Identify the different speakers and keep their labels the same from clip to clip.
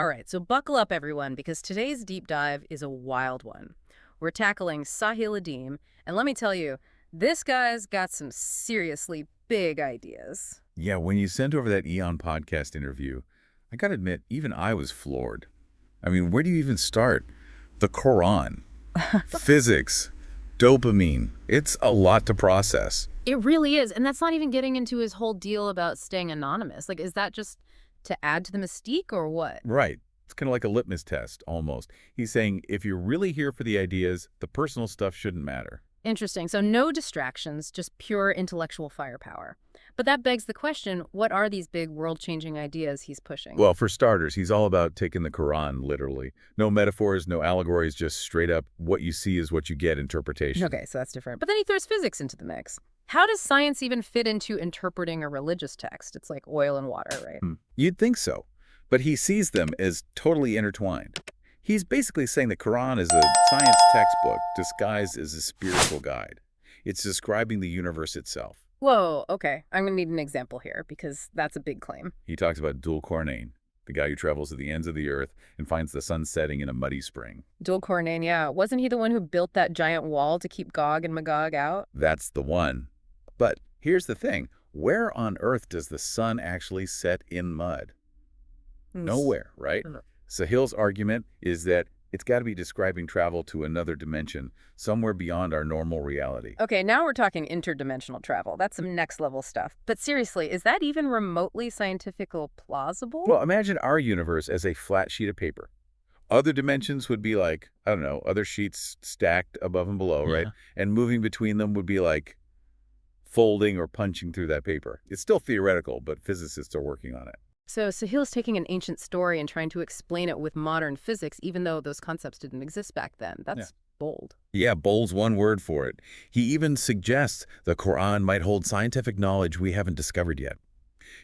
Speaker 1: All right, so buckle up, everyone, because today's deep dive is a wild one. We're tackling Sahil Adim, and let me tell you, this guy's got some seriously big ideas.
Speaker 2: Yeah, when you sent over that Eon podcast interview, I gotta admit, even I was floored. I mean, where do you even start? The Quran, physics, dopamine. It's a lot to process.
Speaker 1: It really is, and that's not even getting into his whole deal about staying anonymous. Like, is that just to add to the mystique or what?
Speaker 2: Right. It's kind of like a litmus test, almost. He's saying if you're really here for the ideas, the personal stuff shouldn't matter.
Speaker 1: Interesting. So no distractions, just pure intellectual firepower. But that begs the question, what are these big world-changing ideas he's pushing?
Speaker 2: Well, for starters, he's all about taking the Quran literally. No metaphors, no allegories, just straight up what you see is what you get interpretation.
Speaker 1: Okay, so that's different. But then he throws physics into the mix. How does science even fit into interpreting a religious text? It's like oil and water, right?
Speaker 2: You'd think so, but he sees them as totally intertwined. He's basically saying the Quran is a science textbook disguised as a spiritual guide. It's describing the universe itself.
Speaker 1: Whoa, okay. I'm going to need an example here because that's a big claim.
Speaker 2: He talks about Dul Qarnayn, the guy who travels to the ends of the earth and finds the sun setting in a muddy spring.
Speaker 1: Dul Qarnayn, yeah. Wasn't he the one who built that giant wall to keep Gog and Magog out?
Speaker 2: That's the one. But here's the thing. Where on earth does the sun actually set in mud? Nowhere, right?
Speaker 1: No.
Speaker 2: Sahil's argument is that it's got to be describing travel to another dimension, somewhere beyond our normal reality.
Speaker 1: Okay, now we're talking interdimensional travel. That's some next level stuff. But seriously, is that even remotely scientifically plausible?
Speaker 2: Well, imagine our universe as a flat sheet of paper. Other dimensions would be like, I don't know, other sheets stacked above and below, right? And moving between them would be like folding or punching through that paper. It's still theoretical, but physicists are working on it.
Speaker 1: So Sahil's taking an ancient story and trying to explain it with modern physics, even though those concepts didn't exist back then. That's bold.
Speaker 2: Yeah, bold's one word for it. He even suggests the Quran might hold scientific knowledge we haven't discovered yet.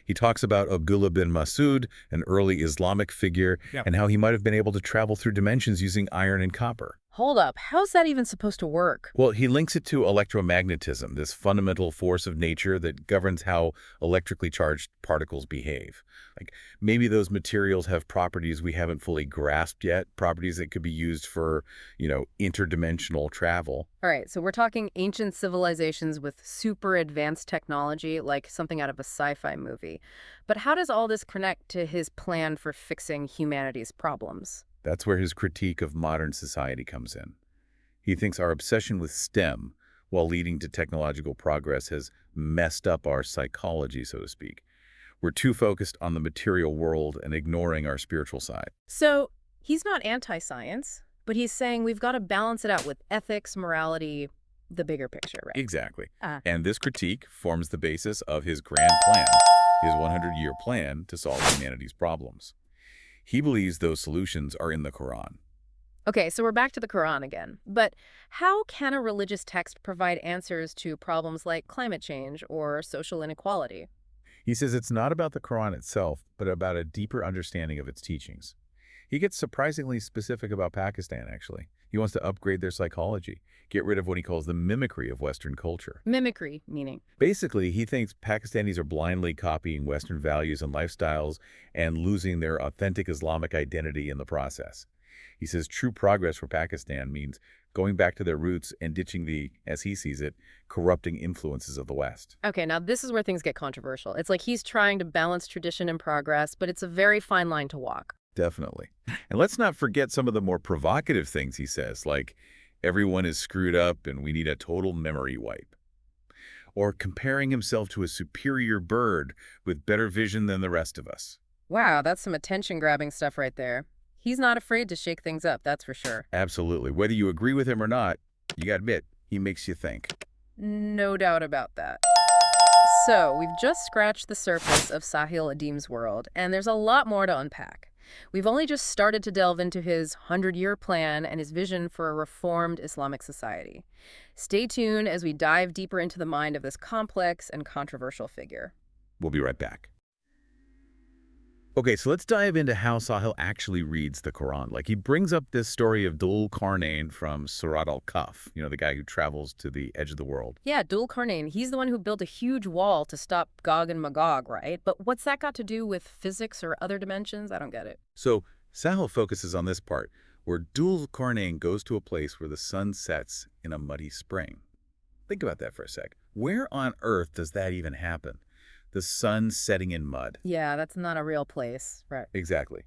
Speaker 2: He talks about Abdullah bin Masud, an early Islamic figure, and how he might have been able to travel through dimensions using iron and copper.
Speaker 1: Hold up. How's that even supposed to work?
Speaker 2: Well, he links it to electromagnetism, this fundamental force of nature that governs how electrically charged particles behave. Like maybe those materials have properties we haven't fully grasped yet, properties that could be used for, interdimensional travel.
Speaker 1: All right, so we're talking ancient civilizations with super advanced technology, like something out of a sci-fi movie. But how does all this connect to his plan for fixing humanity's problems?
Speaker 2: That's where his critique of modern society comes in. He thinks our obsession with STEM, while leading to technological progress, has messed up our psychology, so to speak. We're too focused on the material world and ignoring our spiritual side.
Speaker 1: So he's not anti-science, but he's saying we've got to balance it out with ethics, morality, the bigger picture, right?
Speaker 2: Exactly. And this critique forms the basis of his grand plan, his 100-year plan to solve humanity's problems. He believes those solutions are in the Quran.
Speaker 1: Okay, so we're back to the Quran again. But how can a religious text provide answers to problems like climate change or social inequality?
Speaker 2: He says it's not about the Quran itself, but about a deeper understanding of its teachings. He gets surprisingly specific about Pakistan, actually. He wants to upgrade their psychology, get rid of what he calls the mimicry of Western culture.
Speaker 1: Mimicry, meaning?
Speaker 2: Basically, he thinks Pakistanis are blindly copying Western values and lifestyles and losing their authentic Islamic identity in the process. He says true progress for Pakistan means going back to their roots and ditching the, as he sees it, corrupting influences of the West.
Speaker 1: Okay, now this is where things get controversial. It's like he's trying to balance tradition and progress, but it's a very fine line to walk.
Speaker 2: Definitely. And let's not forget some of the more provocative things he says, like everyone is screwed up and we need a total memory wipe. Or comparing himself to a superior bird with better vision than the rest of us.
Speaker 1: Wow, that's some attention-grabbing stuff right there. He's not afraid to shake things up, that's for sure.
Speaker 2: Absolutely. Whether you agree with him or not, you gotta admit, he makes you think.
Speaker 1: No doubt about that. So, we've just scratched the surface of Sahil Adim's world, and there's a lot more to unpack. We've only just started to delve into his 100-year plan and his vision for a reformed Islamic society. Stay tuned as we dive deeper into the mind of this complex and controversial figure.
Speaker 2: We'll be right back. Okay, so let's dive into how Sahil actually reads the Quran. Like, he brings up this story of Dul Qarnayn from Surat al-Kahf, the guy who travels to the edge of the world.
Speaker 1: Yeah, Dul Qarnayn, he's the one who built a huge wall to stop Gog and Magog, right? But what's that got to do with physics or other dimensions? I don't get it.
Speaker 2: So Sahil focuses on this part, where Dul Qarnayn goes to a place where the sun sets in a muddy spring. Think about that for a sec. Where on earth does that even happen? The sun setting in mud.
Speaker 1: Yeah, that's not a real place. Right.
Speaker 2: Exactly.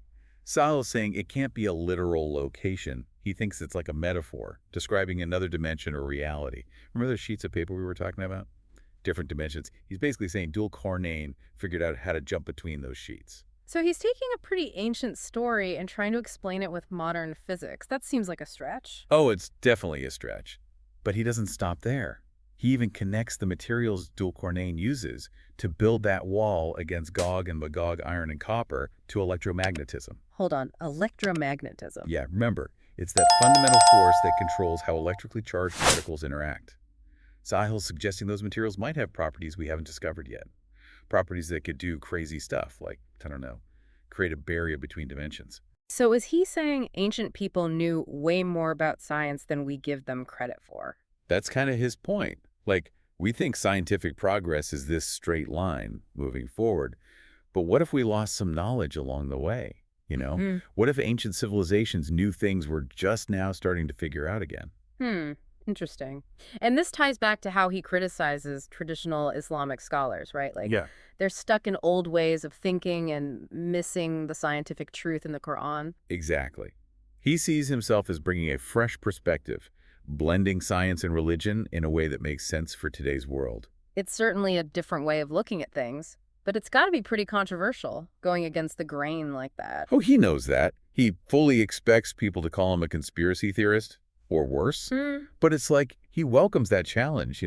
Speaker 2: Sahil is saying it can't be a literal location. He thinks it's like a metaphor, describing another dimension or reality. Remember those sheets of paper we were talking about? Different dimensions. He's basically saying Dul Qarnayn figured out how to jump between those sheets.
Speaker 1: So he's taking a pretty ancient story and trying to explain it with modern physics. That seems like a stretch.
Speaker 2: Oh, it's definitely a stretch. But he doesn't stop there. He even connects the materials Dul Qarnayn uses to build that wall against Gog and Magog iron and copper to electromagnetism.
Speaker 1: Hold on, electromagnetism.
Speaker 2: Yeah, remember, it's that fundamental force that controls how electrically charged particles interact. Sahil's suggesting those materials might have properties we haven't discovered yet. Properties that could do crazy stuff, like, I don't know, create a barrier between dimensions.
Speaker 1: So is he saying ancient people knew way more about science than we give them credit for?
Speaker 2: That's kind of his point. Like, we think scientific progress is this straight line moving forward, but what if we lost some knowledge along the way? What if ancient civilizations knew things we're just now starting to figure out again?
Speaker 1: Interesting. And this ties back to how he criticizes traditional Islamic scholars, right? Like,
Speaker 2: Yeah.
Speaker 1: they're stuck in old ways of thinking and missing the scientific truth in the Quran.
Speaker 2: Exactly. He sees himself as bringing a fresh perspective, blending science and religion in a way that makes sense for today's world.
Speaker 1: It's certainly a different way of looking at things, but it's got to be pretty controversial, going against the grain like that.
Speaker 2: Oh, he knows that. He fully expects people to call him a conspiracy theorist, or worse. But it's like he welcomes that challenge,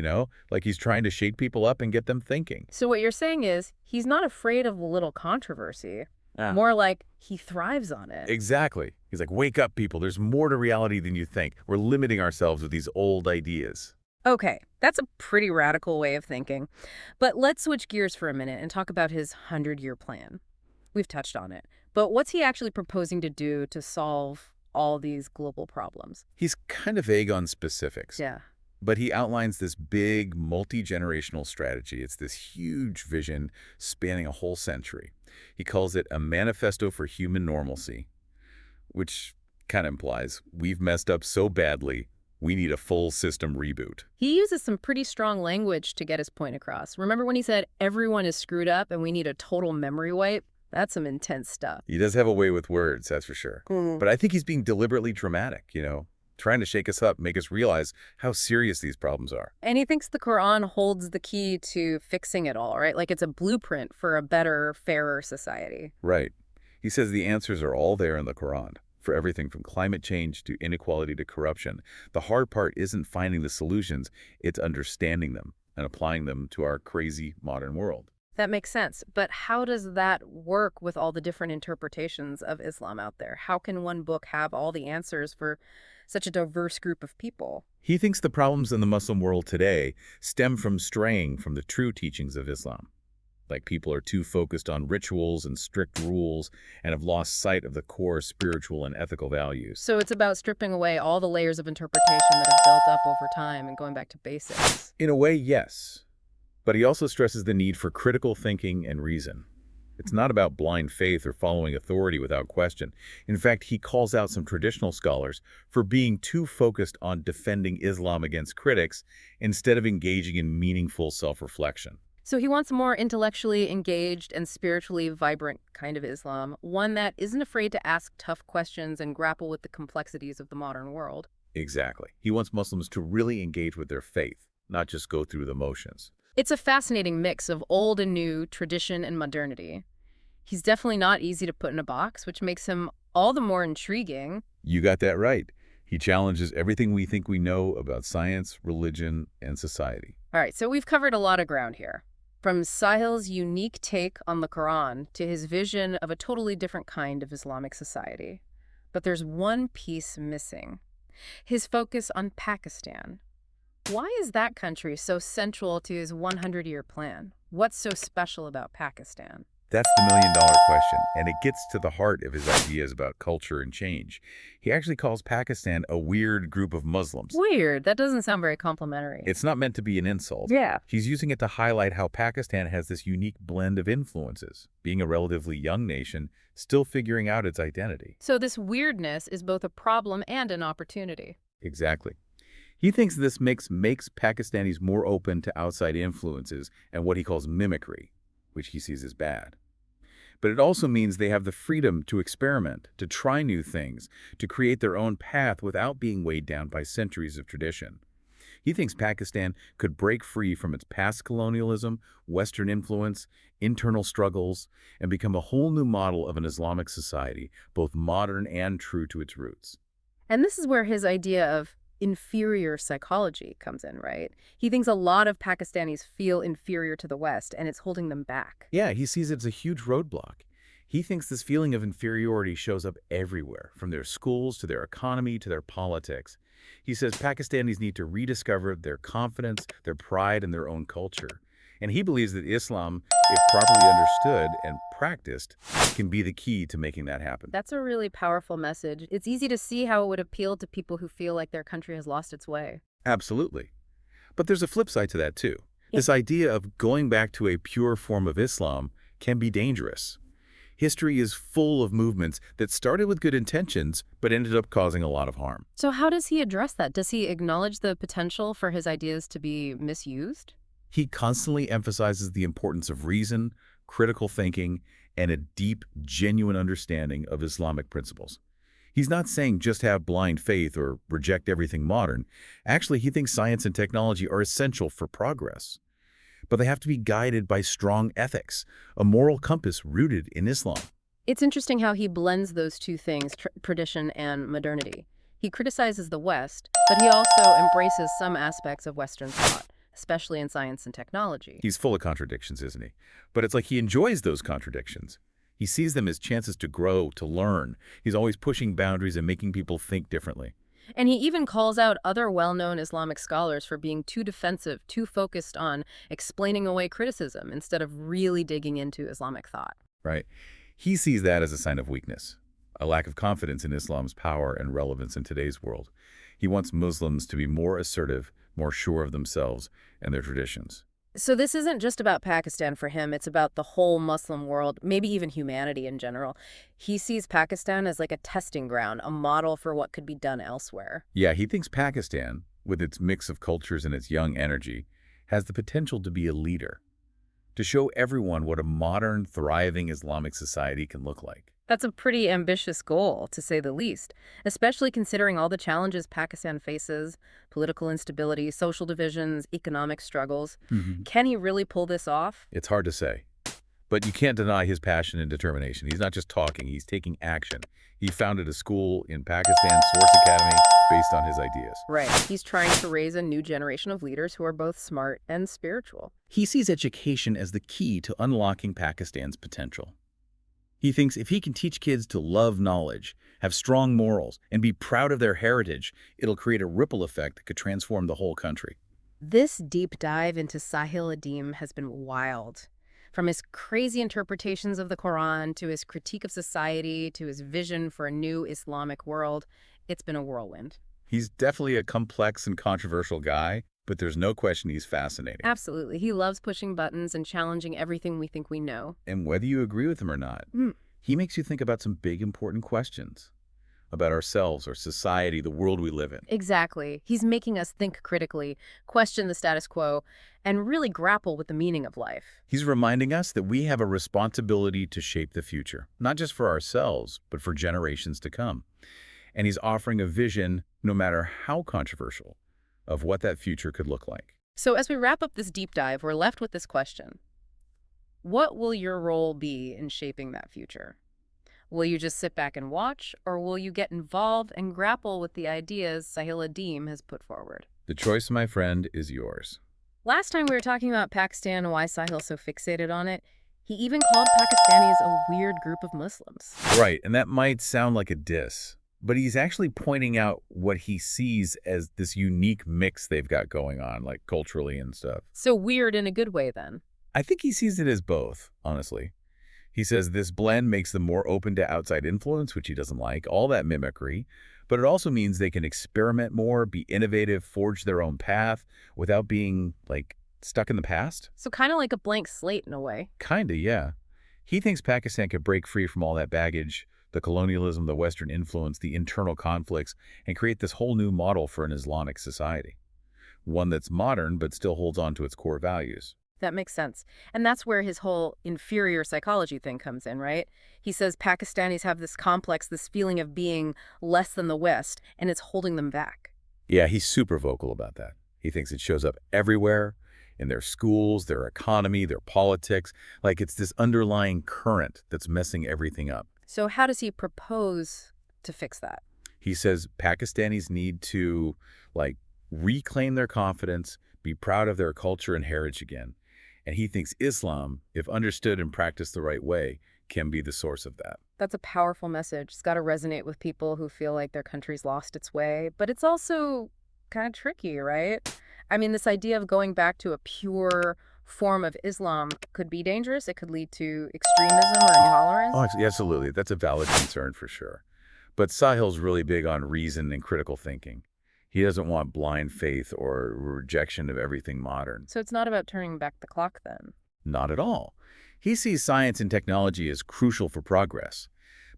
Speaker 2: like he's trying to shake people up and get them thinking.
Speaker 1: So what you're saying is he's not afraid of a little controversy,
Speaker 2: Yeah.
Speaker 1: more like he thrives on it.
Speaker 2: Exactly. He's like, wake up, people. There's more to reality than you think. We're limiting ourselves with these old ideas.
Speaker 1: Okay, that's a pretty radical way of thinking. But let's switch gears for a minute and talk about his 100-year plan. We've touched on it. But what's he actually proposing to do to solve all these global problems?
Speaker 2: He's kind of vague on specifics,
Speaker 1: Yeah.
Speaker 2: but he outlines this big multi-generational strategy. It's this huge vision spanning a whole century. He calls it a manifesto for human normalcy, which kind of implies we've messed up so badly, we need a full system reboot.
Speaker 1: He uses some pretty strong language to get his point across. Remember when he said everyone is screwed up and we need a total memory wipe? That's some intense stuff.
Speaker 2: He does have a way with words, that's for sure. But I think he's being deliberately dramatic, trying to shake us up, make us realize how serious these problems are.
Speaker 1: And he thinks the Quran holds the key to fixing it all, right? Like it's a blueprint for a better, fairer society.
Speaker 2: Right. He says the answers are all there in the Quran, for everything from climate change to inequality to corruption. The hard part isn't finding the solutions, it's understanding them and applying them to our crazy modern world.
Speaker 1: That makes sense. But how does that work with all the different interpretations of Islam out there? How can one book have all the answers for such a diverse group of people?
Speaker 2: He thinks the problems in the Muslim world today stem from straying from the true teachings of Islam. Like people are too focused on rituals and strict rules and have lost sight of the core spiritual and ethical values.
Speaker 1: So it's about stripping away all the layers of interpretation that have built up over time and going back to basics.
Speaker 2: In a way, yes. But he also stresses the need for critical thinking and reason. It's not about blind faith or following authority without question. In fact, he calls out some traditional scholars for being too focused on defending Islam against critics instead of engaging in meaningful self-reflection.
Speaker 1: So he wants a more intellectually engaged and spiritually vibrant kind of Islam, one that isn't afraid to ask tough questions and grapple with the complexities of the modern world.
Speaker 2: Exactly. He wants Muslims to really engage with their faith, not just go through the motions.
Speaker 1: It's a fascinating mix of old and new, tradition and modernity. He's definitely not easy to put in a box, which makes him all the more intriguing.
Speaker 2: You got that right. He challenges everything we think we know about science, religion, and society.
Speaker 1: All right, so we've covered a lot of ground here. From Sahil's unique take on the Quran to his vision of a totally different kind of Islamic society. But there's one piece missing. His focus on Pakistan. Why is that country so central to his 100-year plan? What's so special about Pakistan?
Speaker 2: That's the million-dollar question, and it gets to the heart of his ideas about culture and change. He actually calls Pakistan a weird group of Muslims.
Speaker 1: Weird. That doesn't sound very complimentary.
Speaker 2: It's not meant to be an insult.
Speaker 1: Yeah.
Speaker 2: He's using it to highlight how Pakistan has this unique blend of influences, being a relatively young nation, still figuring out its identity.
Speaker 1: So this weirdness is both a problem and an opportunity.
Speaker 2: Exactly. He thinks this makes Pakistanis more open to outside influences and what he calls mimicry, which he sees as bad. But it also means they have the freedom to experiment, to try new things, to create their own path without being weighed down by centuries of tradition. He thinks Pakistan could break free from its past colonialism, Western influence, internal struggles, and become a whole new model of an Islamic society, both modern and true to its roots.
Speaker 1: And this is where his idea of inferior psychology comes in, right? He thinks a lot of Pakistanis feel inferior to the West, and it's holding them back.
Speaker 2: Yeah, he sees it as a huge roadblock. He thinks this feeling of inferiority shows up everywhere, from their schools to their economy to their politics. He says Pakistanis need to rediscover their confidence, their pride in their own culture. And he believes that Islam, if properly understood and practiced, can be the key to making that happen.
Speaker 1: That's a really powerful message. It's easy to see how it would appeal to people who feel like their country has lost its way.
Speaker 2: Absolutely. But there's a flip side to that, too. This idea of going back to a pure form of Islam can be dangerous. History is full of movements that started with good intentions but ended up causing a lot of harm.
Speaker 1: So how does he address that? Does he acknowledge the potential for his ideas to be misused?
Speaker 2: He constantly emphasizes the importance of reason, critical thinking, and a deep, genuine understanding of Islamic principles. He's not saying just have blind faith or reject everything modern. Actually, he thinks science and technology are essential for progress. But they have to be guided by strong ethics, a moral compass rooted in Islam.
Speaker 1: It's interesting how he blends those two things, tradition and modernity. He criticizes the West, but he also embraces some aspects of Western thought, especially in science and technology.
Speaker 2: He's full of contradictions, isn't he? But it's like he enjoys those contradictions. He sees them as chances to grow, to learn. He's always pushing boundaries and making people think differently.
Speaker 1: And he even calls out other well-known Islamic scholars for being too defensive, too focused on explaining away criticism instead of really digging into Islamic thought.
Speaker 2: Right? He sees that as a sign of weakness, a lack of confidence in Islam's power and relevance in today's world. He wants Muslims to be more assertive, more sure of themselves and their traditions.
Speaker 1: So this isn't just about Pakistan for him, it's about the whole Muslim world, maybe even humanity in general. He sees Pakistan as like a testing ground, a model for what could be done elsewhere.
Speaker 2: Yeah, he thinks Pakistan, with its mix of cultures and its young energy, has the potential to be a leader, to show everyone what a modern, thriving Islamic society can look like.
Speaker 1: That's a pretty ambitious goal, to say the least, especially considering all the challenges Pakistan faces, political instability, social divisions, economic struggles. Can he really pull this off?
Speaker 2: It's hard to say. But you can't deny his passion and determination. He's not just talking, he's taking action. He founded a school in Pakistan, Source Academy, based on his ideas.
Speaker 1: Right. He's trying to raise a new generation of leaders who are both smart and spiritual.
Speaker 2: He sees education as the key to unlocking Pakistan's potential. He thinks if he can teach kids to love knowledge, have strong morals, and be proud of their heritage, it'll create a ripple effect that could transform the whole country.
Speaker 1: This deep dive into Sahil Adim has been wild. From his crazy interpretations of the Quran to his critique of society to his vision for a new Islamic world, it's been a whirlwind.
Speaker 2: He's definitely a complex and controversial guy, but there's no question he's fascinating.
Speaker 1: Absolutely. He loves pushing buttons and challenging everything we think we know.
Speaker 2: And whether you agree with him or not, he makes you think about some big, important questions about ourselves, our society, the world we live in.
Speaker 1: Exactly. He's making us think critically, question the status quo, and really grapple with the meaning of life.
Speaker 2: He's reminding us that we have a responsibility to shape the future, not just for ourselves, but for generations to come. And he's offering a vision, no matter how controversial, of what that future could look like.
Speaker 1: So as we wrap up this deep dive, we're left with this question. What will your role be in shaping that future? Will you just sit back and watch, or will you get involved and grapple with the ideas Sahil Adim has put forward?
Speaker 2: The choice, my friend, is yours.
Speaker 1: Last time we were talking about Pakistan and why Sahil's so fixated on it, he even called Pakistanis a weird group of Muslims.
Speaker 2: Right, and that might sound like a diss, but he's actually pointing out what he sees as this unique mix they've got going on, like culturally and stuff.
Speaker 1: So weird in a good way, then.
Speaker 2: I think he sees it as both, honestly. He says this blend makes them more open to outside influence, which he doesn't like, all that mimicry, but it also means they can experiment more, be innovative, forge their own path without being, like, stuck in the past.
Speaker 1: So kind of like a blank slate in a way.
Speaker 2: Kinda, yeah. He thinks Pakistan could break free from all that baggage, the colonialism, the Western influence, the internal conflicts, and create this whole new model for an Islamic society. One that's modern but still holds on to its core values.
Speaker 1: That makes sense. And that's where his whole inferior psychology thing comes in, right? He says Pakistanis have this complex, this feeling of being less than the West, and it's holding them back.
Speaker 2: Yeah, he's super vocal about that. He thinks it shows up everywhere, in their schools, their economy, their politics. Like it's this underlying current that's messing everything up.
Speaker 1: So how does he propose to fix that?
Speaker 2: He says Pakistanis need to, like, reclaim their confidence, be proud of their culture and heritage again. And he thinks Islam, if understood and practiced the right way, can be the source of that.
Speaker 1: That's a powerful message. It's got to resonate with people who feel like their country's lost its way. But it's also kind of tricky, right? I mean, this idea of going back to a pure form of Islam could be dangerous. It could lead to extremism or intolerance.
Speaker 2: Oh, absolutely. That's a valid concern for sure. But Sahil's really big on reason and critical thinking. He doesn't want blind faith or rejection of everything modern.
Speaker 1: So it's not about turning back the clock then.
Speaker 2: Not at all. He sees science and technology as crucial for progress.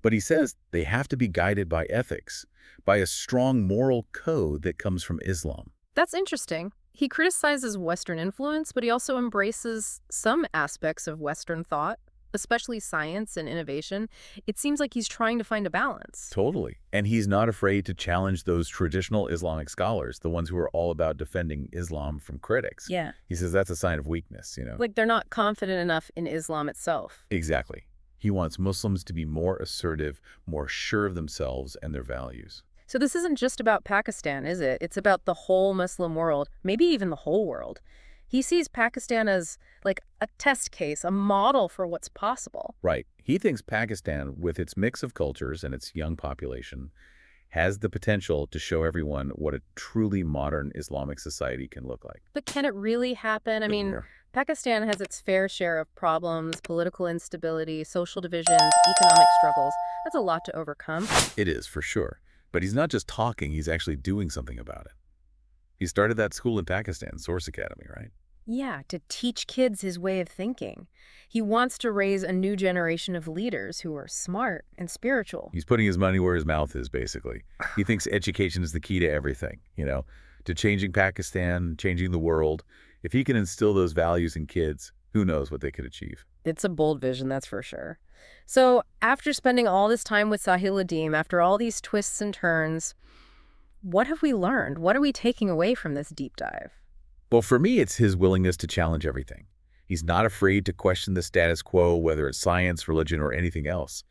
Speaker 2: But he says they have to be guided by ethics, by a strong moral code that comes from Islam.
Speaker 1: That's interesting. He criticizes Western influence, but he also embraces some aspects of Western thought, especially science and innovation. It seems like he's trying to find a balance.
Speaker 2: Totally. And he's not afraid to challenge those traditional Islamic scholars, the ones who are all about defending Islam from critics.
Speaker 1: Yeah.
Speaker 2: He says that's a sign of weakness,
Speaker 1: Like they're not confident enough in Islam itself.
Speaker 2: Exactly. He wants Muslims to be more assertive, more sure of themselves and their values.
Speaker 1: So this isn't just about Pakistan, is it? It's about the whole Muslim world, maybe even the whole world. He sees Pakistan as like a test case, a model for what's possible.
Speaker 2: Right. He thinks Pakistan, with its mix of cultures and its young population, has the potential to show everyone what a truly modern Islamic society can look like.
Speaker 1: But can it really happen? I mean,
Speaker 2: Yeah.
Speaker 1: Pakistan has its fair share of problems, political instability, social divisions, economic struggles. That's a lot to overcome.
Speaker 2: It is, for sure. But he's not just talking, he's actually doing something about it. He started that school in Pakistan, Source Academy, right?
Speaker 1: Yeah, to teach kids his way of thinking. He wants to raise a new generation of leaders who are smart and spiritual.
Speaker 2: He's putting his money where his mouth is, basically. He thinks education is the key to everything, to changing Pakistan, changing the world. If he can instill those values in kids, who knows what they could achieve.
Speaker 1: It's a bold vision, that's for sure. So after spending all this time with Sahil Adim, after all these twists and turns, what have we learned? What are we taking away from this deep dive?
Speaker 2: Well, for me, it's his willingness to challenge everything. He's not afraid to question the status quo, whether it's science, religion, or anything else.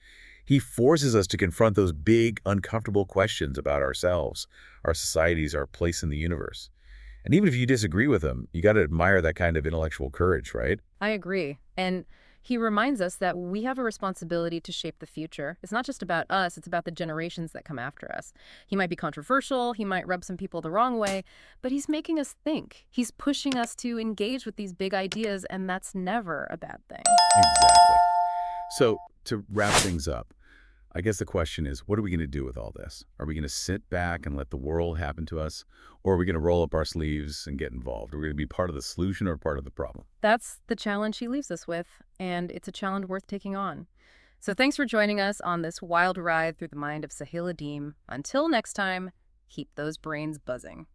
Speaker 2: He forces us to confront those big, uncomfortable questions about ourselves, our societies, our place in the universe. And even if you disagree with him, you got to admire that kind of intellectual courage, right?
Speaker 1: I agree. And he reminds us that we have a responsibility to shape the future. It's not just about us, it's about the generations that come after us. He might be controversial, he might rub some people the wrong way, but he's making us think. He's pushing us to engage with these big ideas, and that's never a bad thing.
Speaker 2: Exactly. So, to wrap things up, I guess the question is, what are we going to do with all this? Are we going to sit back and let the world happen to us? Or are we going to roll up our sleeves and get involved? Are we going to be part of the solution or part of the problem?
Speaker 1: That's the challenge he leaves us with, and it's a challenge worth taking on. So thanks for joining us on this wild ride through the mind of Sahil Adim. Until next time, keep those brains buzzing.